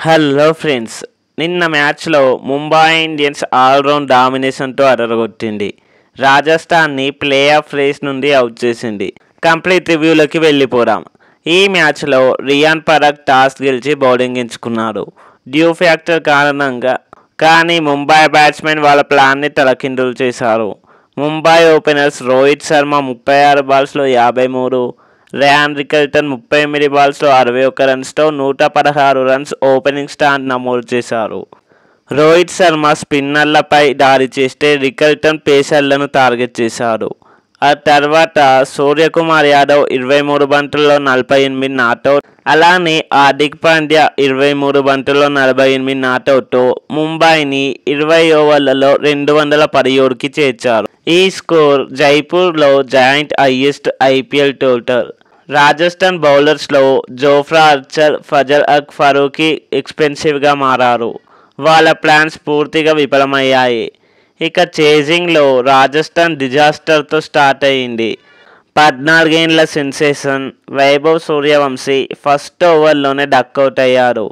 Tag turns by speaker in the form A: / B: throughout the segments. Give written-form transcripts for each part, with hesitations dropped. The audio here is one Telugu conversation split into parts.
A: హలో ఫ్రెండ్స్, నిన్న మ్యాచ్లో ముంబై ఇండియన్స్ ఆల్రౌండ్ డామినేషన్తో అదరగొట్టింది. రాజస్థాన్ని ప్లే ఆఫ్ రేస్ నుండి అవుట్ చేసింది. కంప్లీట్ రివ్యూలోకి వెళ్ళిపోదాం. ఈ మ్యాచ్లో రియాన్ పరాగ్ టాస్ గెలిచి బౌలింగ్ ఎంచుకున్నాడు. డ్యూ ఫ్యాక్టర్ కారణంగా కానీ ముంబై బ్యాట్స్మెన్ వాళ్ళ ప్లాన్ని తలకిందులు చేశారు. ముంబై ఓపెనర్స్ రోహిత్ శర్మ 36 బాల్స్లో 53, ర్యాన్ రికల్టన్ 38 బాల్స్లో 61 రన్స్తో 116 రన్స్ ఓపెనింగ్ స్టాండ్ నమోదు చేశారు. రోహిత్ శర్మ స్పిన్నర్లపై దాడి చేస్తే రికల్టన్ పేసర్లను టార్గెట్ చేశాడు. ఆ తర్వాత సూర్యకుమార్ యాదవ్ 23 బంతుల్లో 48 నాటౌట్, అలానే హార్దిక్ పాండ్యా 23 బంతుల్లో 48 నాటౌట్తో ముంబైని 20 ఓవర్లలో 217కి చేర్చారు. ఈ స్కోర్ జైపూర్లో joint highest IPL total. Rajasthan బౌలర్స్లో జోఫ్రా ఆర్చర్, ఫజల్ హక్ ఫరూకీ ఎక్స్పెన్సివ్గా మారారు. వాళ్ళ ప్లాన్స్ పూర్తిగా విఫలమయ్యాయి. ఇక చేజింగ్లో రాజస్థాన్ డిజాస్టర్తో స్టార్ట్ అయింది. 14 ఏళ్ల సెన్సేషన్ వైభవ్ సూర్యవంశీ ఫస్ట్ ఓవర్లోనే డక్అవుట్ అయ్యారు.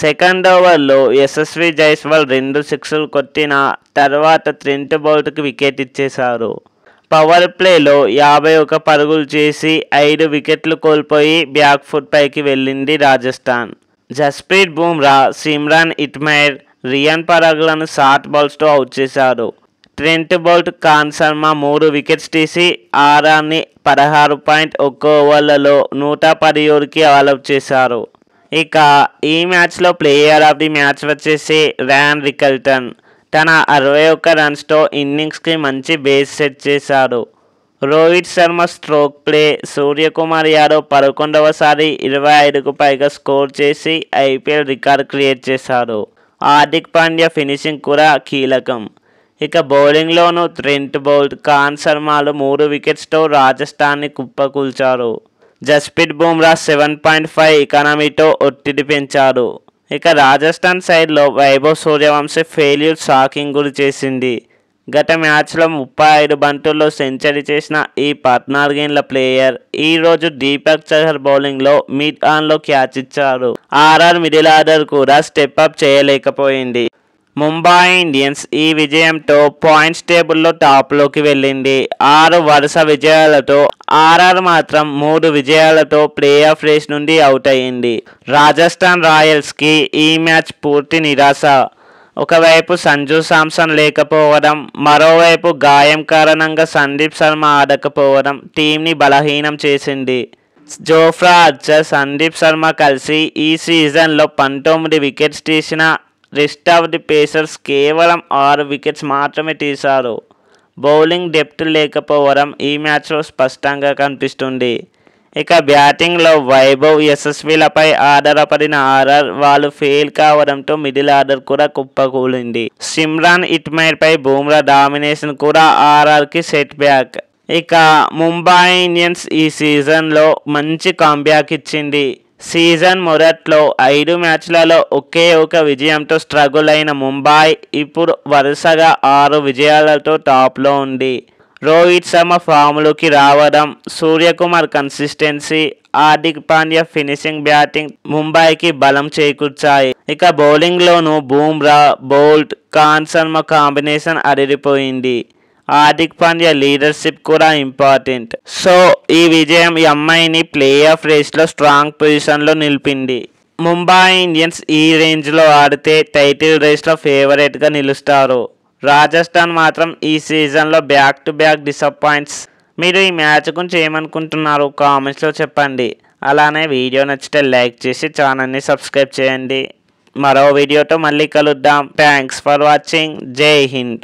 A: సెకండ్ ఓవర్లో యశస్వి జైస్వాల్ 2 సిక్స్లు కొట్టిన తర్వాత ట్రెంట్ బౌల్ట్కి వికెట్ ఇచ్చేశారు. పవర్ ప్లేలో 51 పరుగులు చేసి 5 వికెట్లు కోల్పోయి బ్యాక్ ఫుట్ పైకి వెళ్ళింది రాజస్థాన్. జస్ప్రీత్ బుమ్రా, సిమ్రాన్ ఇట్మైర్, రియాన్ పరాగ్లను షార్ట్ బాల్స్తో అవుట్ చేశారు. Trent Boult, Karn Sharma 3 wickets తీసి ఆర్ఆర్ని 16.1 ఓవర్లలో 117కి ఆల్అవుట్ చేశారు. ఇక ఈ మ్యాచ్లో ప్లేయర్ ఆఫ్ ది మ్యాచ్ వచ్చేసి ర్యాన్ రికల్టన్. తన 61 రన్స్తో ఇన్నింగ్స్కి మంచి బేస్ సెట్ చేశాడు. రోహిత్ శర్మ స్ట్రోక్ ప్లే, సూర్యకుమార్ యాదవ్ 11వసారి 25కు పైగా స్కోర్ చేసి ఐపీఎల్ రికార్డ్ క్రియేట్ చేశాడు. హార్దిక్ పాండ్యా ఫినిషింగ్ కూడా కీలకం. ఇక బౌలింగ్లోనూ ట్రెంట్ బౌల్ట్, ఖాన్ శర్మలు 3 వికెట్స్తో రాజస్థాన్ని కుప్పకూల్చారు. జస్ప్రీత్ బుమ్రా 7.5 ఎకానమీతో ఒత్తిడి పెంచాడు. ఇక రాజస్థాన్ సైడ్లో వైభవ్ సూర్యవంశీ ఫెయిల్యూర్ షాకింగ్ గురి చేసింది. గత మ్యాచ్లో 35 బంతుల్లో సెంచరీ చేసిన ఈ 14 ఏళ్ల ప్లేయర్ ఈరోజు దీపక్ చహర్ బౌలింగ్లో మిడ్ ఆన్లో క్యాచ్ ఇచ్చారు. ఆర్ఆర్ మిడిల్ ఆర్డర్ కూడా స్టెప్ అప్ చేయలేకపోయింది. ముంబై ఇండియన్స్ ఈ విజయంతో పాయింట్స్ టేబుల్లో టాప్లోకి వెళ్ళింది. 6 వరుస విజయాలతో. ఆర్ఆర్ మాత్రం 3 విజయాలతో ప్లే ఆఫ్ రేస్ నుండి అవుట్ అయింది. రాజస్థాన్ రాయల్స్కి ఈ మ్యాచ్ పూర్తి నిరాశ. ఒకవైపు సంజు శాంసన్ లేకపోవడం, మరోవైపు గాయం కారణంగా సందీప్ శర్మ ఆడకపోవడం టీంని బలహీనం చేసింది. జోఫ్రా ఆర్చర్, సందీప్ శర్మ కలిసి ఈ సీజన్లో 19 వికెట్స్ తీసిన రెస్ట్ ఆఫ్ ది పేసర్స్ కేవలం 6 వికెట్స్ మాత్రమే తీశారు. బౌలింగ్ డెప్త్ లేకపోవడం ఈ మ్యాచ్లో స్పష్టంగా కనిపిస్తుంది. ఇక బ్యాటింగ్లో వైభవ్, యశస్విలపై ఆధారపడిన ఆర్ఆర్ వాళ్ళు ఫెయిల్ కావడంతో మిడిల్ ఆర్డర్ కూడా కుప్పకూలింది. సిమ్రాన్ ఇట్మైర్పై బుమ్రా డామినేషన్ కూడా ఆర్ఆర్కి సెట్ బ్యాక్. ఇక ముంబై ఇండియన్స్ ఈ సీజన్లో మంచి కాంబ్యాక్ ఇచ్చింది. సీజన్ మొదట్లో 5 మ్యాచ్లలో ఒకే ఒక విజయంతో స్ట్రగుల్ అయిన ముంబై ఇప్పుడు వరుసగా 6 విజయాలతో టాప్లో ఉంది. రోహిత్ శర్మ ఫామ్లోకి రావడం, Suryakumar consistency, Hardik Pandya finishing, batting ముంబైకి బలం చేకూర్చాయి. ఇక బౌలింగ్లోనూ బుమ్రా, బౌల్ట్, ఖాన్ శర్మ కాంబినేషన్ అదిరిపోయింది. హార్దిక్ పాండ్యా లీడర్షిప్ కూడా ఇంపార్టెంట్. సో ఈ విజయం ఎంఐని ప్లే ఆఫ్ రేస్లో స్ట్రాంగ్ పొజిషన్లో నిలిపింది. ముంబై ఇండియన్స్ ఈ రేంజ్లో ఆడితే టైటిల్ రేస్లో ఫేవరెట్గా నిలుస్తారు. రాజస్థాన్ మాత్రం ఈ సీజన్లో బ్యాక్ టు బ్యాక్ డిసప్పాయింట్స్. మీరు ఈ మ్యాచ్ గురించి ఏమనుకుంటున్నారు కామెంట్స్లో చెప్పండి. అలానే వీడియో నచ్చితే లైక్ చేసి ఛానల్ని సబ్స్క్రైబ్ చేయండి. మరో వీడియోతో మళ్ళీ కలుద్దాం. Thanks for watching. జై హింద్.